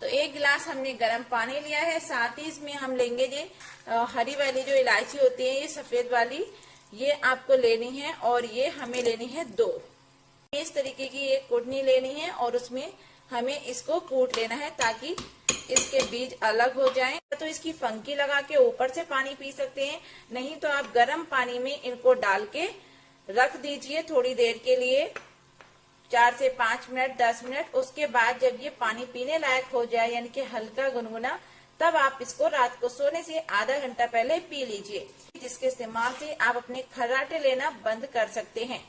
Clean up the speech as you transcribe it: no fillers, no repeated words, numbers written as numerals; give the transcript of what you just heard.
तो 1 गिलास हमने गर्म पानी लिया है। साथ ही इसमें हम लेंगे ये हरी वाली जो इलायची होती है, ये सफेद वाली, ये आपको लेनी है और ये हमें लेनी है 2। इस तरीके की एक कुटनी लेनी है और उसमें हमें इसको कूट लेना है ताकि इसके बीज अलग हो जाएं। तो इसकी फंकी लगा के ऊपर से पानी पी सकते हैं, नहीं तो आप गर्म पानी में इनको डाल के रख दीजिए थोड़ी देर के लिए, 4 से 5 मिनट 10 मिनट। उसके बाद जब ये पानी पीने लायक हो जाए यानी कि हल्का गुनगुना, तब आप इसको रात को सोने से आधा घंटा पहले पी लीजिए, जिसके इस्तेमाल से आप अपने खर्राटे लेना बंद कर सकते हैं।